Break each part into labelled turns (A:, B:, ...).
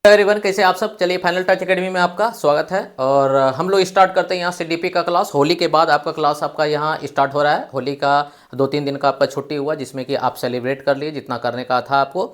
A: Everyone, कैसे आप सब। चलिए, फाइनल टच एकेडमी में आपका स्वागत है और हम लोग स्टार्ट करते हैं यहाँ से डीपी का क्लास। होली के बाद आपका क्लास आपका यहाँ स्टार्ट हो रहा है। होली का 2-3 दिन का आपका छुट्टी हुआ, जिसमें कि आप सेलिब्रेट कर लिए जितना करने का था आपको।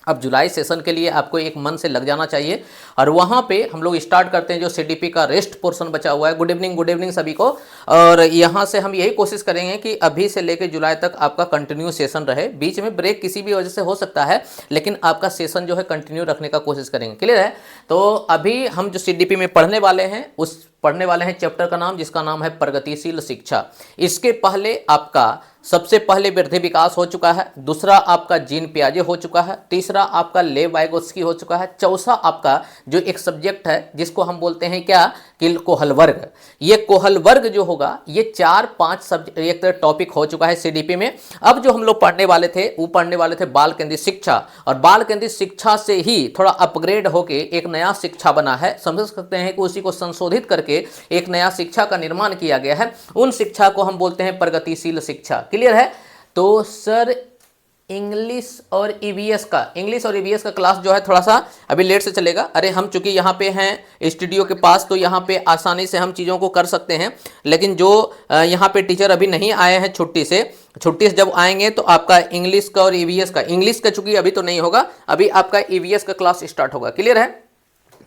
A: अब जुलाई सेशन के लिए आपको एक मन से लग जाना चाहिए और वहाँ पे हम लोग स्टार्ट करते हैं जो सीडीपी का रेस्ट पोर्शन बचा हुआ है। गुड इवनिंग सभी को। और यहाँ से हम यही कोशिश करेंगे कि अभी से लेकर जुलाई तक आपका कंटिन्यू सेशन रहे। बीच में ब्रेक किसी भी वजह से हो सकता है, लेकिन आपका सेशन जो है कंटिन्यू रखने का कोशिश करेंगे। क्लियर है। तो अभी हम जो सीडीपी में पढ़ने वाले हैं उस पढ़ने वाले हैं चैप्टर का नाम, जिसका नाम है प्रगतिशील शिक्षा। इसके पहले आपका सबसे पहले वृद्धि विकास हो चुका है, दूसरा आपका जीन पियाजे हो चुका है, तीसरा आपका लेव वाइगोत्स्की हो चुका है, चौथा आपका जो एक सब्जेक्ट है जिसको हम बोलते हैं क्या कि कोहल वर्ग। ये कोहल वर्ग जो होगा ये 4-5 सब्जेक्ट एक टॉपिक हो चुका है सीडीपी में। अब जो हम लोग पढ़ने वाले थे वो पढ़ने वाले थे बाल केंद्रित शिक्षा, और बाल केंद्रित शिक्षा से ही थोड़ा अपग्रेड होके एक नया शिक्षा बना है। समझ सकते हैं कि उसी को संशोधित करके एक नया शिक्षा का निर्माण किया गया है। उन शिक्षा को हम बोलते हैं प्रगतिशील शिक्षा। क्लियर है। तो सर इंग्लिश और ईवीएस का क्लास जो है थोड़ा सा अभी लेट से चलेगा। अरे हम चूंकि यहाँ पे हैं स्टूडियो के पास, तो यहाँ पे आसानी से हम चीज़ों को कर सकते हैं, लेकिन जो यहाँ पे टीचर अभी नहीं आए हैं छुट्टी से जब आएंगे तो आपका इंग्लिश का और ईवीएस का चूंकि अभी तो नहीं होगा, अभी आपका ईवीएस का क्लास स्टार्ट होगा। क्लियर है।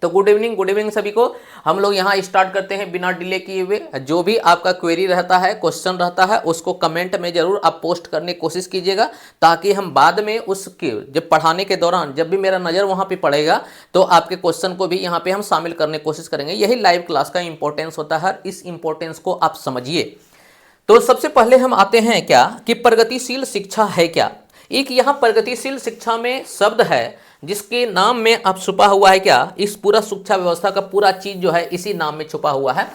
A: तो गुड इवनिंग सभी को। हम लोग यहाँ स्टार्ट करते हैं बिना डिले किए हुए। जो भी आपका क्वेरी रहता है, क्वेश्चन रहता है, उसको कमेंट में जरूर आप पोस्ट करने की कोशिश कीजिएगा, ताकि हम बाद में उसके जब पढ़ाने के दौरान जब भी मेरा नज़र वहाँ पे पड़ेगा तो आपके क्वेश्चन को भी यहाँ पे हम शामिल करने की कोशिश करेंगे। यही लाइव क्लास का इंपॉर्टेंस होता है, इस इंपॉर्टेंस को आप समझिए। तो सबसे पहले हम आते हैं क्या कि प्रगतिशील शिक्षा है क्या। एक यहाँ प्रगतिशील शिक्षा में शब्द है जिसके नाम में अब छुपा हुआ है क्या, इस पूरा शिक्षा व्यवस्था का पूरा चीज जो है इसी नाम में छुपा हुआ है।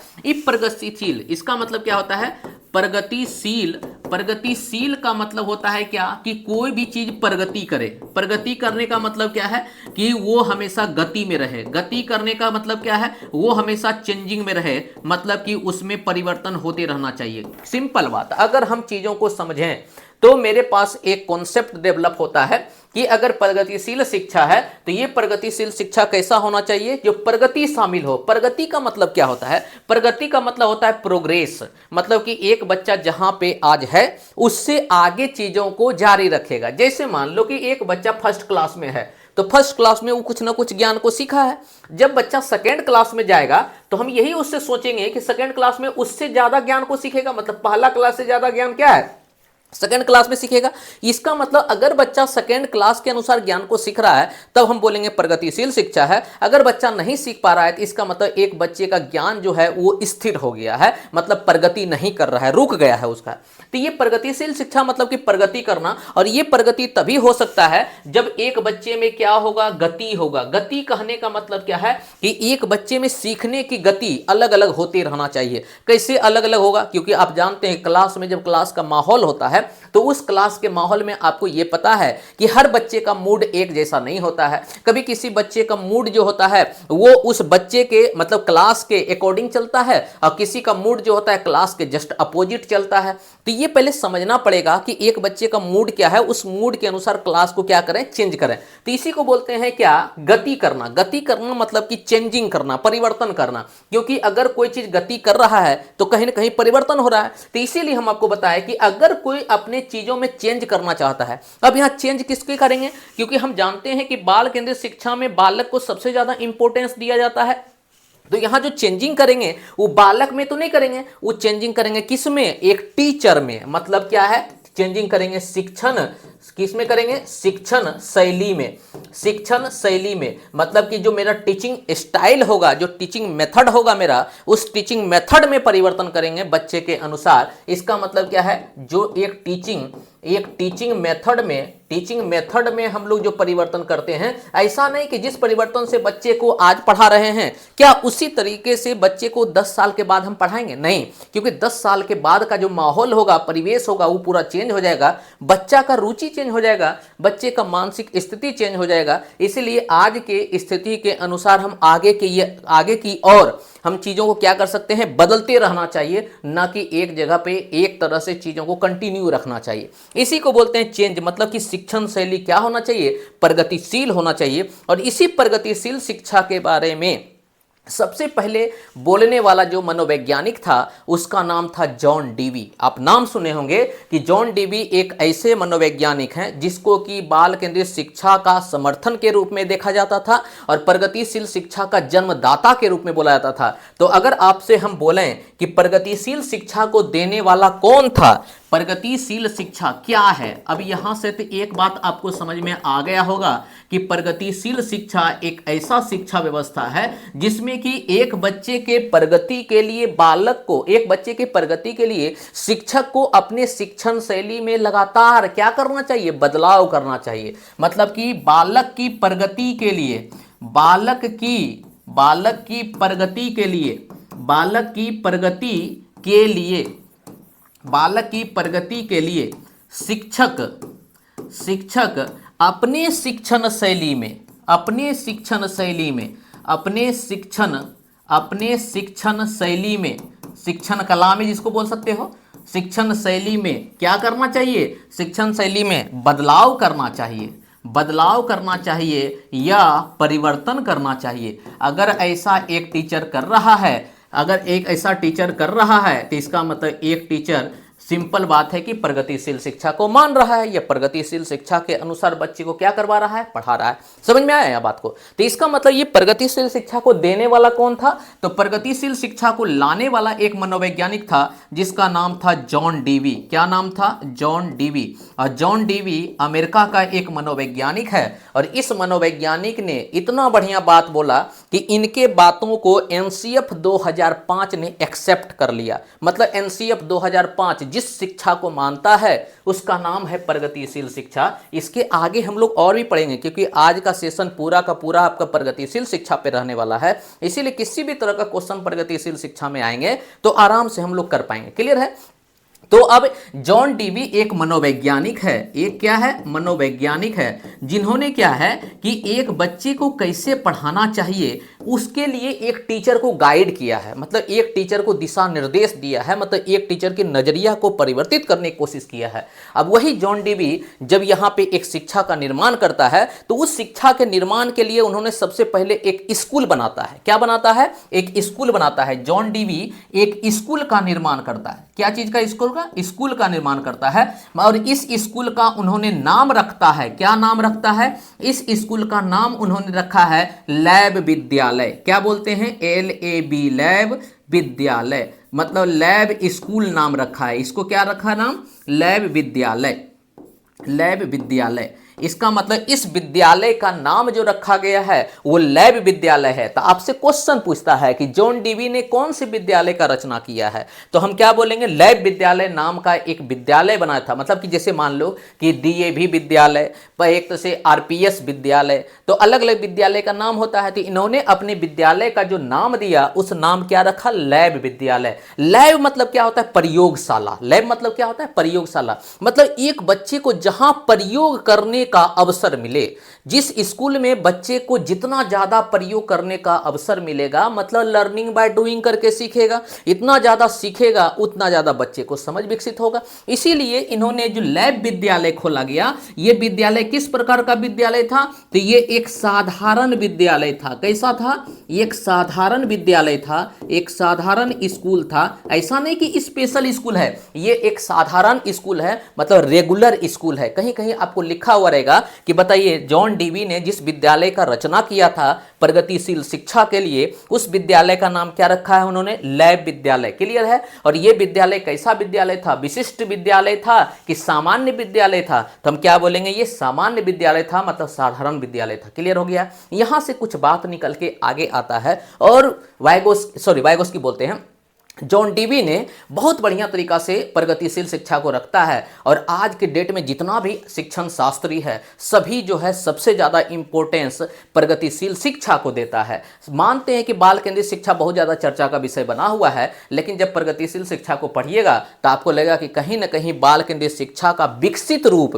A: प्रगतिशील, इसका मतलब क्या होता है प्रगतिशील का मतलब होता है क्या कि कोई भी चीज प्रगति करे। प्रगति करने का मतलब क्या है कि वो हमेशा गति में रहे। गति करने का मतलब क्या है, वो हमेशा चेंजिंग में रहे, मतलब कि उसमें परिवर्तन होते रहना चाहिए। सिंपल बात, अगर हम चीजों को समझें तो मेरे पास एक कॉन्सेप्ट डेवलप होता है कि अगर प्रगतिशील शिक्षा है तो ये प्रगतिशील शिक्षा कैसा होना चाहिए, जो प्रगति शामिल हो। प्रगति का मतलब क्या होता है, प्रगति का मतलब होता है प्रोग्रेस, मतलब कि एक बच्चा जहां पे आज है उससे आगे चीजों को जारी रखेगा। जैसे मान लो कि एक बच्चा फर्स्ट क्लास में है, तो फर्स्ट क्लास में वो कुछ ना कुछ ज्ञान को सीखा है। जब बच्चा सेकेंड क्लास में जाएगा तो हम यही उससे सोचेंगे कि सेकेंड क्लास में उससे ज्यादा ज्ञान को सीखेगा, मतलब पहला क्लास से ज्यादा ज्ञान क्या है सेकेंड क्लास में सीखेगा। इसका मतलब अगर बच्चा सेकेंड क्लास के अनुसार ज्ञान को सीख रहा है तब हम बोलेंगे प्रगतिशील शिक्षा है। अगर बच्चा नहीं सीख पा रहा है तो इसका मतलब एक बच्चे का ज्ञान जो है वो स्थिर हो गया है, मतलब प्रगति नहीं कर रहा है, रुक गया है उसका। तो ये प्रगतिशील शिक्षा मतलब कि प्रगति करना, और ये प्रगति तभी हो सकता है जब एक बच्चे में क्या होगा, गति होगा। गति कहने का मतलब क्या है कि एक बच्चे में सीखने की गति अलग अलग होती रहना चाहिए। कैसे अलग अलग होगा, क्योंकि आप जानते हैं क्लास में जब क्लास का माहौल होता है तो उस क्लास के माहौल में आपको यह पता है कि हर बच्चे का मूड एक जैसा नहीं होता है। कभी किसी बच्चे का मूड जो होता है वो उस बच्चे के मतलब क्लास के अकॉर्डिंग चलता है, और किसी का मूड जो होता है क्लास के जस्ट अपोजिट चलता है। तो ये पहले समझना पड़ेगा कि एक बच्चे का मूड क्या है, उस मूड के अनुसार क्लास को क्या करें, चेंज करें। तो इसी को बोलते हैं क्या, गति करना। गति करना मतलब कि चेंजिंग करना, परिवर्तन करना, क्योंकि अगर कोई चीज गति कर रहा है तो कहीं ना कहीं परिवर्तन हो रहा है। तो इसीलिए हम आपको बताएं कि अगर कोई अपने चीजों में चेंज करना चाहता है, अब यहां चेंज किसके करेंगे, क्योंकि हम जानते हैं कि बाल केंद्रित शिक्षा में बालक को सबसे ज्यादा इंपॉर्टेंस दिया जाता है। तो यहां जो चेंजिंग करेंगे वो बालक में तो नहीं करेंगे, वो चेंजिंग करेंगे किसमें, एक टीचर में। मतलब क्या है, चेंजिंग करेंगे शिक्षण किसमें करेंगे, शिक्षण शैली में। शिक्षण शैली में मतलब कि जो मेरा टीचिंग स्टाइल होगा, जो टीचिंग मेथड होगा मेरा, उस टीचिंग मेथड में परिवर्तन करेंगे बच्चे के अनुसार। इसका मतलब क्या है, जो एक टीचिंग मेथड में हम लोग जो परिवर्तन करते हैं, ऐसा नहीं कि जिस परिवर्तन से बच्चे को आज पढ़ा रहे हैं क्या उसी तरीके से बच्चे को 10 साल के बाद हम पढ़ाएंगे, नहीं। क्योंकि 10 साल के बाद का जो माहौल होगा, परिवेश होगा, वो पूरा चेंज हो जाएगा। बच्चा का रुचि चेंज हो जाएगा, बच्चे का मानसिक स्थिति चेंज हो जाएगा। इसीलिए आज के स्थिति के अनुसार हम आगे की ओर हम चीज़ों को क्या कर सकते हैं, बदलते रहना चाहिए, ना कि एक जगह पे एक तरह से चीज़ों को कंटिन्यू रखना चाहिए। इसी को बोलते हैं चेंज, मतलब कि शिक्षण शैली क्या होना चाहिए, प्रगतिशील होना चाहिए। और इसी प्रगतिशील शिक्षा के बारे में सबसे पहले बोलने वाला जो मनोवैज्ञानिक था उसका नाम था जॉन डीवी। आप नाम सुने होंगे कि जॉन डीवी एक ऐसे मनोवैज्ञानिक हैं जिसको कि बाल केंद्रित शिक्षा का समर्थन के रूप में देखा जाता था और प्रगतिशील शिक्षा का जन्मदाता के रूप में बोला जाता था। तो अगर आपसे हम बोलें कि प्रगतिशील शिक्षा को देने वाला कौन था, प्रगतिशील शिक्षा क्या है, अब यहां से तो एक बात आपको समझ में आ गया होगा कि प्रगतिशील शिक्षा एक ऐसा शिक्षा व्यवस्था है जिसमें कि एक बच्चे के प्रगति के लिए बालक को, एक बच्चे के प्रगति के लिए शिक्षक को अपने शिक्षण शैली में लगातार क्या करना चाहिए, बदलाव करना चाहिए। मतलब कि बालक की प्रगति के लिए, बालक की प्रगति के लिए, बालक की प्रगति के लिए, बालक की प्रगति के लिए शिक्षक अपने शिक्षण शैली में, अपने शिक्षण शैली में, शिक्षण कला में जिसको बोल सकते हो, शिक्षण शैली में क्या करना चाहिए, शिक्षण शैली में बदलाव करना चाहिए या परिवर्तन करना चाहिए। अगर ऐसा एक टीचर कर रहा है, अगर एक ऐसा टीचर कर रहा है तो इसका मतलब एक टीचर सिंपल बात है कि प्रगतिशील शिक्षा को मान रहा है या प्रगतिशील शिक्षा के अनुसार बच्चे को क्या करवा रहा है, पढ़ा रहा है। समझ में आया यह बात को? तो इसका मतलब ये प्रगतिशील शिक्षा को देने वाला कौन था, तो प्रगतिशील शिक्षा को लाने वाला एक मनोवैज्ञानिक था जिसका नाम था जॉन डीवी। क्या नाम था, जॉन डीवी। और जॉन डीवी अमेरिका का एक मनोवैज्ञानिक है और इस मनोवैज्ञानिक ने इतना बढ़िया बात बोला कि इनके बातों को एनसीएफ 2005 ने एक्सेप्ट कर लिया। मतलब एनसीएफ 2005 जिस शिक्षा को मानता है उसका नाम है प्रगतिशील शिक्षा। इसके आगे हम लोग और भी पढ़ेंगे क्योंकि आज का सेशन पूरा का पूरा आपका प्रगतिशील शिक्षा पे रहने वाला है, इसीलिए किसी भी तरह का क्वेश्चन प्रगतिशील शिक्षा में आएंगे तो आराम से हम लोग कर पाएंगे। क्लियर है? तो अब जॉन डीवी एक मनोवैज्ञानिक है, एक क्या है, मनोवैज्ञानिक है, जिन्होंने क्या है कि एक बच्चे को कैसे पढ़ाना चाहिए उसके लिए एक टीचर को गाइड किया है। मतलब एक टीचर को दिशा निर्देश दिया है, मतलब एक टीचर के नजरिया को परिवर्तित करने की कोशिश किया है। अब वही जॉन डीवी जब यहाँ पे एक शिक्षा का निर्माण करता है तो उस शिक्षा के निर्माण के लिए उन्होंने सबसे पहले एक स्कूल बनाता है। क्या बनाता है, एक स्कूल बनाता है। जॉन डीवी एक स्कूल का निर्माण करता है। क्या चीज का, स्कूल का निर्माण करता है और इस स्कूल का उन्होंने नाम रखता है। क्या नाम रखता है, इस स्कूल का नाम उन्होंने रखा है लैब विद्यालय। क्या बोलते हैं, LAB, लैब विद्यालय। मतलब लैब स्कूल नाम रखा है, इसको क्या रखा है नाम, लैब विद्यालय, लैब विद्यालय। इसका मतलब इस विद्यालय का नाम जो रखा गया है वो लैब विद्यालय है। तो आपसे क्वेश्चन पूछता है कि जॉन डीवी ने कौन से विद्यालय का रचना किया है, तो हम क्या बोलेंगे, लैब विद्यालय नाम का एक विद्यालय बनाया था। मतलब कि जैसे मान लो कि DAV विद्यालय, एक तो से RPS विद्यालय, तो अलग अलग विद्यालय का नाम होता है। तो इन्होंने अपने विद्यालय का जो नाम दिया उस नाम क्या रखा, लैब विद्यालय। लैब मतलब क्या होता है, प्रयोगशाला। लैब मतलब क्या होता है, प्रयोगशाला। मतलब एक बच्चे को जहां प्रयोग करने का अवसर मिले, जिस स्कूल में बच्चे को जितना ज्यादा प्रयोग करने का अवसर मिलेगा, मतलब लर्निंग बाय डूइंग करके सीखेगा, इतना ज्यादा सीखेगा उतना ज्यादा बच्चे को समझ विकसित होगा। इसीलिए इन्होंने जो लैब विद्यालय खोला गया, यह विद्यालय किस प्रकार का विद्यालय था, तो यह एक साधारण विद्यालय था। कैसा था, एक साधारण विद्यालय था, एक साधारण स्कूल था। ऐसा नहीं कि स्पेशल स्कूल है, यह एक साधारण स्कूल है, मतलब रेगुलर स्कूल है। कहीं कहीं आपको लिखा हुआ रहेगा कि बताइए जॉन डीवी ने जिस विद्यालय का रचना किया था प्रगतिशील शिक्षा के लिए, उस विद्यालय का नाम क्या रखा है उन्होंने, लैब विद्यालय। क्लियर है? और यह विद्यालय कैसा विद्यालय था, विशिष्ट विद्यालय था कि सामान्य विद्यालय था, तो हम क्या बोलेंगे, यह सामान्य विद्यालय था, मतलब साधारण विद्यालय था। क्लियर हो गया? यहां से कुछ बात निकल के आगे आता है और वाइगोस्की बोलते हैं जॉन डीवी ने बहुत बढ़िया तरीका से प्रगतिशील शिक्षा को रखता है और आज के डेट में जितना भी शिक्षण शास्त्री है सभी जो है सबसे ज़्यादा इंपॉर्टेंस प्रगतिशील शिक्षा को देता है। मानते हैं कि बाल केंद्रित शिक्षा बहुत ज़्यादा चर्चा का विषय बना हुआ है, लेकिन जब प्रगतिशील शिक्षा को पढ़िएगा तो आपको लगेगा कि कहीं ना कहीं बाल केंद्रित शिक्षा का विकसित रूप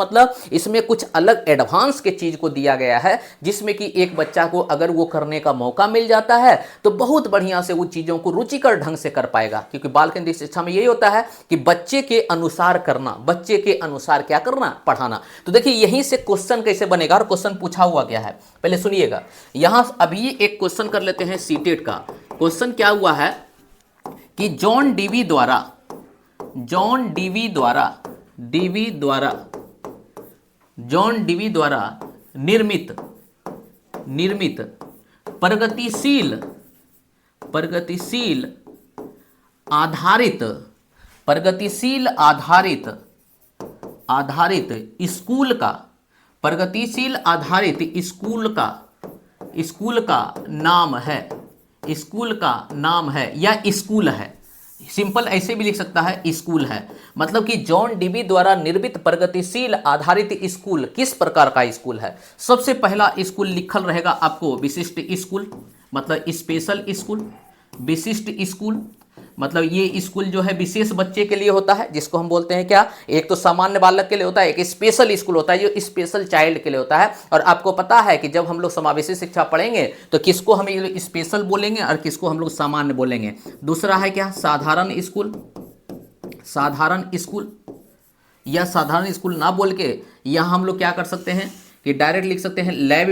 A: मतलब इसमें कुछ अलग एडवांस के चीज़ को दिया गया है, जिसमें कि एक बच्चा को अगर वो करने का मौका मिल जाता है तो बहुत बढ़िया से उन चीज़ों को रुचिकर ढंग से कर पाएगा। क्योंकि बाल केंद्रित शिक्षा में यही होता है कि बच्चे के अनुसार करना, बच्चे के अनुसार क्या करना, पढ़ाना। तो देखिए यहीं से क्वेश्चन कैसे बनेगा और क्वेश्चन पूछा हुआ क्या है पहले सुनिएगा। यहां अभी एक क्वेश्चन कर लेते हैं सीटेट का। क्वेश्चन क्या हुआ है कि जॉन डीवी द्वारा निर्मित प्रगतिशील आधारित स्कूल का नाम है या स्कूल है। सिंपल ऐसे भी लिख सकता है स्कूल है। मतलब कि जॉन डीवी द्वारा निर्मित प्रगतिशील आधारित स्कूल किस प्रकार का स्कूल है। सबसे पहला स्कूल लिखल रहेगा आपको विशिष्ट स्कूल, मतलब स्पेशल स्कूल। विशिष्ट स्कूल मतलब ये स्कूल जो है विशेष बच्चे के लिए होता है, जिसको हम बोलते हैं क्या, एक तो सामान्य बालक के लिए होता है, एक स्पेशल स्कूल होता है जो स्पेशल चाइल्ड के लिए होता है। और आपको पता है कि जब हम लोग समावेशी शिक्षा पढ़ेंगे तो किसको हम स्पेशल बोलेंगे और किसको हम लोग सामान्य बोलेंगे। दूसरा है क्या, साधारण स्कूल या साधारण स्कूल ना बोल के यहां हम लोग क्या कर सकते हैं कि डायरेक्ट लिख सकते हैं लैब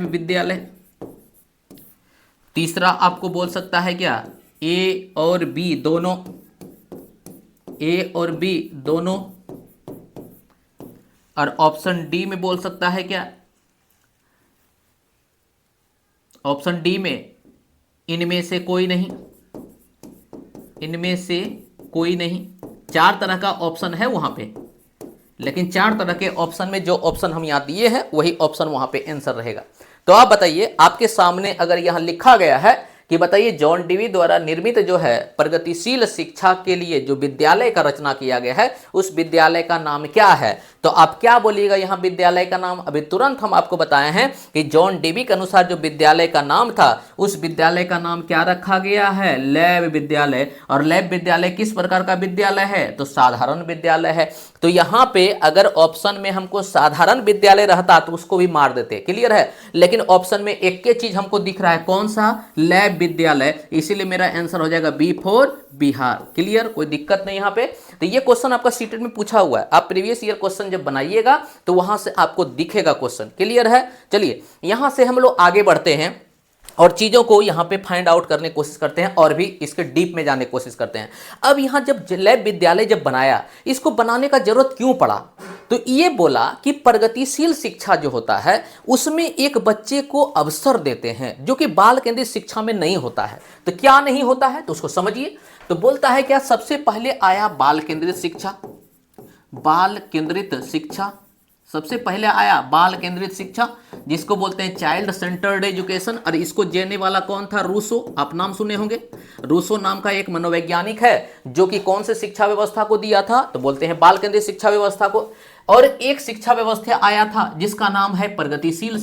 A: विद्यालय। तीसरा आपको बोल सकता है क्या, ए और बी दोनों। और ऑप्शन डी में बोल सकता है क्या, ऑप्शन डी में इनमें से कोई नहीं। 4 तरह का ऑप्शन है वहां पे, लेकिन 4 तरह के ऑप्शन में जो ऑप्शन हम यहां दिए हैं वही ऑप्शन वहां पे आंसर रहेगा। तो आप बताइए, आपके सामने अगर यहां लिखा गया है कि बताइए जॉन डीवी द्वारा निर्मित जो है प्रगतिशील शिक्षा के लिए जो विद्यालय का रचना किया गया है उस विद्यालय का नाम क्या है, तो आप क्या बोलिएगा यहाँ विद्यालय का नाम। अभी तुरंत हम आपको बताए हैं कि जॉन डीवी के अनुसार जो विद्यालय का नाम था उस विद्यालय का नाम क्या रखा गया है, लैब विद्यालय। और लैब विद्यालय किस प्रकार का विद्यालय है, तो साधारण विद्यालय है। तो यहाँ पे अगर ऑप्शन में हमको साधारण विद्यालय रहता तो उसको भी मार देते, क्लियर है। लेकिन ऑप्शन में एक ही चीज हमको दिख रहा है, कौन सा, लैब विद्यालय, इसीलिए मेरा आंसर हो जाएगा बी फॉर बिहार। क्लियर, कोई दिक्कत नहीं यहाँ पे। तो ये क्वेश्चन आपका सीटेट में पूछा हुआ है, आप प्रीवियस ईयर क्वेश्चन जब बनाइएगा तो वहां से आपको दिखेगा क्वेश्चन। क्लियर है। चलिए यहां से हम लोग आगे बढ़ते हैं और चीजों को यहां पे फाइंड आउट करने की कोशिश करते हैं और भी इसके डीप में जाने की कोशिश करते हैं। अब यहां जब लैब विद्यालय जब बनाया, इसको बनाने का जरूरत क्यों पड़ा, तो ये बोला कि प्रगतिशील शिक्षा जो होता है उसमें एक बच्चे को अवसर देते हैं जो कि बाल केंद्रित शिक्षा में नहीं होता है। तो क्या नहीं होता है, तो उसको समझिए। तो बोलता है क्या, सबसे पहले आया बाल केंद्रित शिक्षा, सबसे पहले आया बाल केंद्रित शिक्षा, जिसको बोलते हैं चाइल्ड सेंटर्ड एजुकेशन। और इसको देने वाला कौन था, रूसो। आप नाम सुने होंगे, रूसो नाम का एक मनोवैज्ञानिक है जो कि कौन से शिक्षा व्यवस्था को दिया था, तो बोलते हैं बाल केंद्रित शिक्षा व्यवस्था को। और एक शिक्षा व्यवस्था आया था जिसका नाम है प्रगतिशील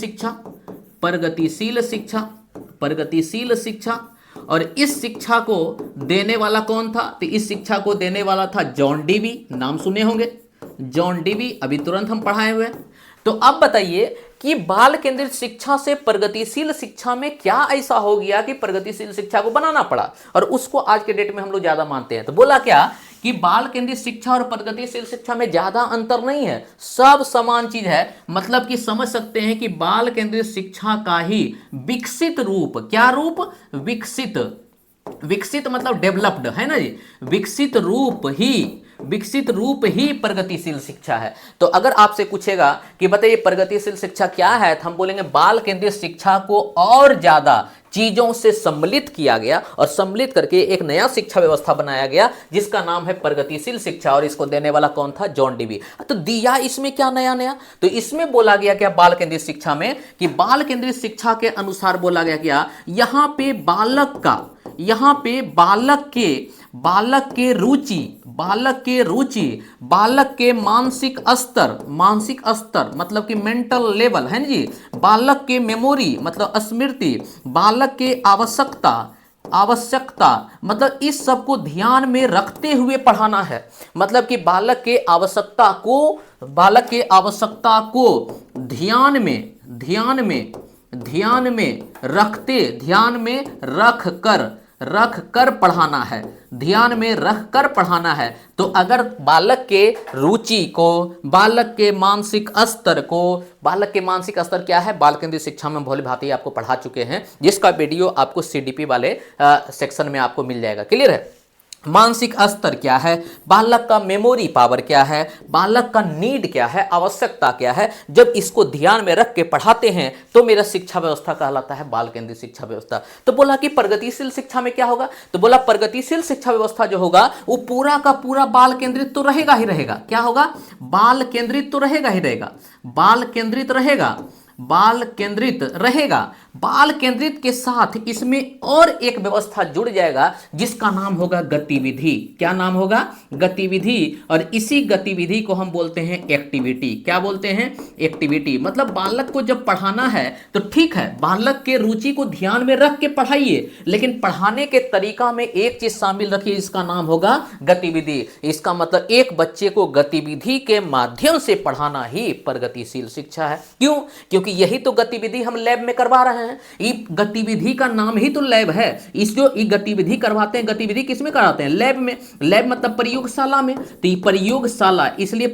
A: शिक्षा। और इस शिक्षा को देने वाला कौन था, तो इस शिक्षा को देने वाला था जॉन डीवी। नाम सुने होंगे जॉन डीवी, अभी तुरंत हम पढ़ाए हुए। तो अब बताइए कि बाल केंद्रित शिक्षा से प्रगतिशील शिक्षा में क्या ऐसा हो गया कि प्रगतिशील शिक्षा को बनाना पड़ा, और उसको आज के डेट में हम लोग ज्यादा मानते हैं। तो बोला क्या कि बाल केंद्रित शिक्षा और प्रगतिशील शिक्षा में ज्यादा अंतर नहीं है, सब समान चीज है। मतलब कि समझ सकते हैं कि बाल केंद्रित शिक्षा का ही विकसित रूप, क्या रूप, विकसित मतलब डेवलप्ड है ना जी, विकसित रूप ही प्रगतिशील शिक्षा है। तो अगर आपसे पूछेगा कि बताइए प्रगतिशील शिक्षा क्या है, तो हम बोलेंगे बाल केंद्रित शिक्षा को और ज्यादा चीजों से सम्मिलित किया गया और सम्मिलित करके एक नया शिक्षा व्यवस्था बनाया गया जिसका नाम है प्रगतिशील शिक्षा, और इसको देने वाला कौन था? John Dewey. तो दिया इसमें क्या नया नया? तो इसमें बोला गया क्या बाल केंद्रित शिक्षा में, कि बाल केंद्रित शिक्षा के अनुसार बोला गया क्या, यहां पे बालक के रुचि, बालक के मानसिक स्तर मतलब कि मेंटल लेवल है जी, बालक के मेमोरी मतलब स्मृति, बालक के आवश्यकता मतलब इस सब को ध्यान में रखते हुए पढ़ाना है। मतलब कि बालक के आवश्यकता को ध्यान में रख कर पढ़ाना है। तो अगर बालक के रुचि को, बालक के मानसिक स्तर क्या है, बाल केंद्रित शिक्षा में भोले भांति आपको पढ़ा चुके हैं, जिसका वीडियो आपको सीडीपी वाले सेक्शन में आपको मिल जाएगा। क्लियर है? मानसिक स्तर क्या है, बालक का मेमोरी पावर क्या है, बालक का नीड क्या है, आवश्यकता क्या है, जब इसको ध्यान में रख के पढ़ाते हैं तो मेरा शिक्षा व्यवस्था कहलाता है बाल केंद्रित शिक्षा व्यवस्था। तो बोला कि प्रगतिशील शिक्षा में क्या होगा, तो बोला प्रगतिशील शिक्षा व्यवस्था जो होगा वो पूरा का पूरा बाल केंद्रित तो रहेगा ही रहेगा। क्या होगा? बाल केंद्रित तो रहेगा ही रहेगा, बाल केंद्रित रहेगा। बाल केंद्रित के साथ इसमें और एक व्यवस्था जुड़ जाएगा जिसका नाम होगा गतिविधि। क्या नाम होगा? गतिविधि। और इसी गतिविधि को हम बोलते हैं एक्टिविटी। क्या बोलते हैं? एक्टिविटी। मतलब बालक को जब पढ़ाना है तो ठीक है, बालक के रुचि को ध्यान में रख के पढ़ाइए, लेकिन पढ़ाने के तरीका में एक चीज शामिल रखिए, इसका नाम होगा गतिविधि। इसका मतलब एक बच्चे को गतिविधि के माध्यम से पढ़ाना ही प्रगतिशील शिक्षा है। क्यों? क्योंकि यही तो गतिविधि हम लैब में करवा रहे हैं। ये गतिविधि का नाम ही तो लैब है। इस जो ये गतिविधि करवाते हैं, गतिविधि किस में कराते हैं? लैब में। लैब मतलब प्रयोगशाला में। तो ये प्रयोगशाला, इसलिए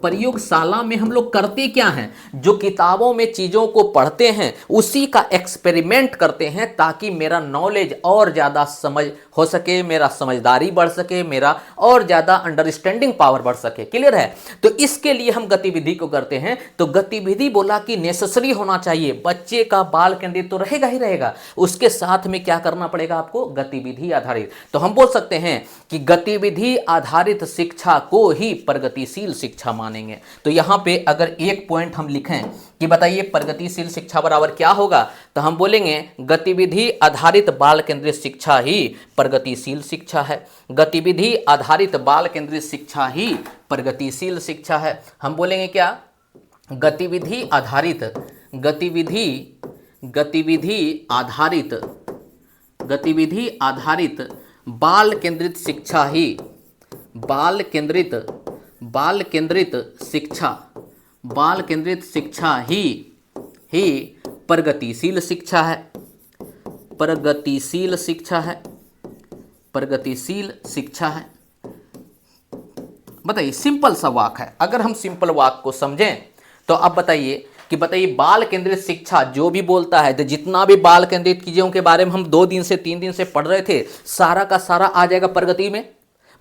A: प्रयोगशाला में हम लोग करते क्या हैं? जो किताबों में चीजों को पढ़ते हैं उसी का एक्सपेरिमेंट करते हैं, ताकि मेरा नॉलेज और ज्यादा समझ हो सके, मेरा समझदारी बढ़ सके, मेरा और ज्यादा अंडरस्टैंडिंग पावर बढ़ सके। क्लियर है? तो इसके लिए हम गतिविधि को करते हैं। तो गतिविधि बोला कि नेसेसरी होना चाहिए, बच्चे का बाल केंद्रित तो रहेगा ही रहेगा, उसके साथ में क्या करना पड़ेगा आपको? गतिविधि आधारित। तो हम बोल सकते हैं कि गतिविधि आधारित शिक्षा को ही प्रगतिशील शिक्षा मानेंगे। तो यहां पे अगर एक पॉइंट हम लिखें कि बताइए प्रगतिशील शिक्षा बराबर क्या होगा, तो हम बोलेंगे गतिविधि आधारित बाल केंद्रित शिक्षा ही प्रगतिशील शिक्षा है। गतिविधि आधारित बाल केंद्रित शिक्षा ही प्रगतिशील शिक्षा है। हम बोलेंगे क्या? गतिविधि आधारित बाल केंद्रित शिक्षा ही बाल केंद्रित शिक्षा ही प्रगतिशील शिक्षा है। प्रगतिशील शिक्षा है। बताइए, सिंपल सा वाक है। अगर हम सिंपल वाक को समझें तो अब बताइए बाल केंद्रित शिक्षा जो भी बोलता है, तो जितना भी बाल केंद्रित चीजों के बारे में हम 2 दिन से 3 दिन से पढ़ रहे थे, सारा का सारा आ जाएगा प्रगति में।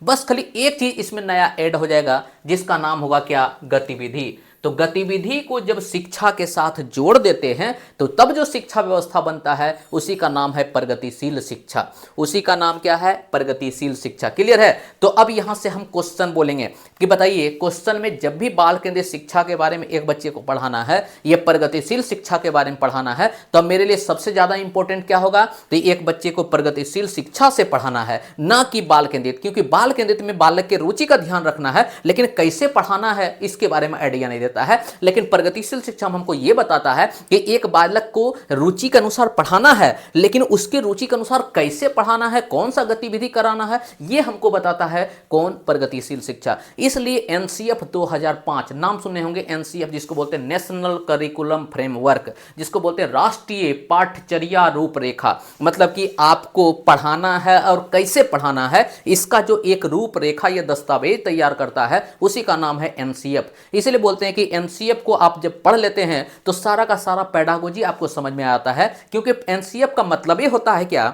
A: बस खाली एक चीज इसमें नया ऐड हो जाएगा जिसका नाम होगा क्या? गतिविधि। तो गतिविधि को जब शिक्षा के साथ जोड़ देते हैं तो तब जो शिक्षा व्यवस्था बनता है उसी का नाम है प्रगतिशील शिक्षा। उसी का नाम क्या है? प्रगतिशील शिक्षा। क्लियर है? तो अब यहां से हम क्वेश्चन बोलेंगे कि बताइए, क्वेश्चन में जब भी बाल केंद्रित शिक्षा के बारे में एक बच्चे को पढ़ाना है, यह प्रगतिशील शिक्षा के बारे में पढ़ाना है, तो मेरे लिए सबसे ज्यादा इंपॉर्टेंट क्या होगा? तो एक बच्चे को प्रगतिशील शिक्षा से पढ़ाना है, ना कि बाल केंद्रित। क्योंकि बाल केंद्रित में बालक के रुचि का ध्यान रखना है, लेकिन कैसे पढ़ाना है इसके बारे में आइडिया नहीं देता है। लेकिन प्रगतिशील शिक्षा हमको यह बताता है कि एक बालक को रुचि के अनुसार पढ़ाना है, लेकिन उसके रुचि के अनुसार कैसे पढ़ाना है, कौन सा गतिविधि कराना है, यह हमको बताता है कौन? प्रगतिशील शिक्षा। इसलिए एनसीएफ 2005 नाम सुने होंगे, एनसीएफ जिसको बोलते हैं नेशनल करिकुलम फ्रेमवर्क, जिसको बोलते हैं राष्ट्रीय पाठ्यचर्या रूपरेखा। मतलब कि आपको पढ़ाना है और कैसे पढ़ाना है, इसका जो एक रूपरेखा या दस्तावेज तैयार करता है उसी का नाम है एनसीएफ। इसलिए बोलते हैं कि एनसीएफ को आप जब पढ़ लेते हैं तो सारा का सारा पेडागोजी आपको समझ में आता है। क्योंकि एनसीएफ का मतलब ये होता है क्या?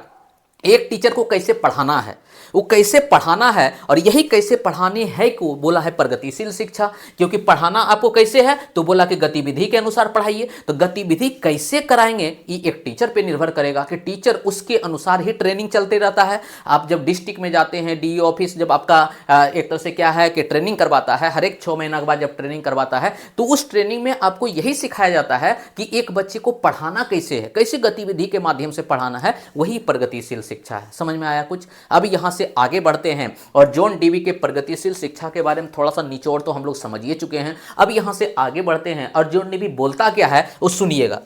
A: एक टीचर को कैसे पढ़ाना है, वो कैसे पढ़ाना है, और यही कैसे पढ़ाने है को बोला है प्रगतिशील शिक्षा। क्योंकि पढ़ाना आपको कैसे है, तो बोला कि गतिविधि के अनुसार पढ़ाइए। तो गतिविधि कैसे कराएंगे ये एक टीचर पे निर्भर करेगा कि टीचर उसके अनुसार ही ट्रेनिंग चलते रहता है। आप जब डिस्ट्रिक्ट में जाते हैं, डीई ऑफिस जब आपका एक तरह से क्या है कि ट्रेनिंग करवाता है, हर एक 6 महीना के बाद जब ट्रेनिंग करवाता है, तो उस ट्रेनिंग में आपको यही सिखाया जाता है कि एक बच्चे को पढ़ाना कैसे है, कैसे गतिविधि के माध्यम से पढ़ाना है, वही प्रगतिशील शिक्षा है। समझ में आया कुछ? अब यहां से आगे बढ़ते हैं और जॉन डीवी के प्रगतिशील शिक्षा के बारे में थोड़ा सा निचोड़ तो हम लोग समझ ही चुके हैं। अब यहां से आगे बढ़ते हैं और जॉन डीवी बोलता क्या है वो सुनिएगा।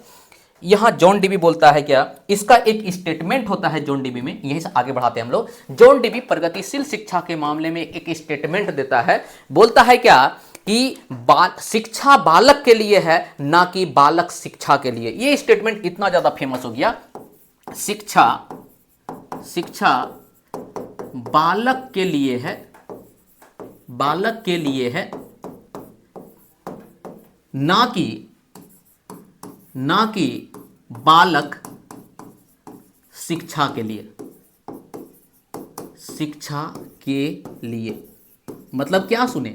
A: यहां जॉन डीवी बोलता है क्या, इसका एक स्टेटमेंट होता है जॉन डीवी में, यहीं से आगे बढ़ाते हैं हम लोग। जॉन डीवी प्रगतिशील शिक्षा के मामले में एक स्टेटमेंट देता है, बोलता है क्या कि शिक्षा बालक के लिए है, ना कि बालक शिक्षा के लिए। यह स्टेटमेंट इतना ज्यादा फेमस हो गया, शिक्षा बालक के लिए है, बालक के लिए है, ना कि बालक शिक्षा के लिए, शिक्षा के लिए। मतलब क्या सुने,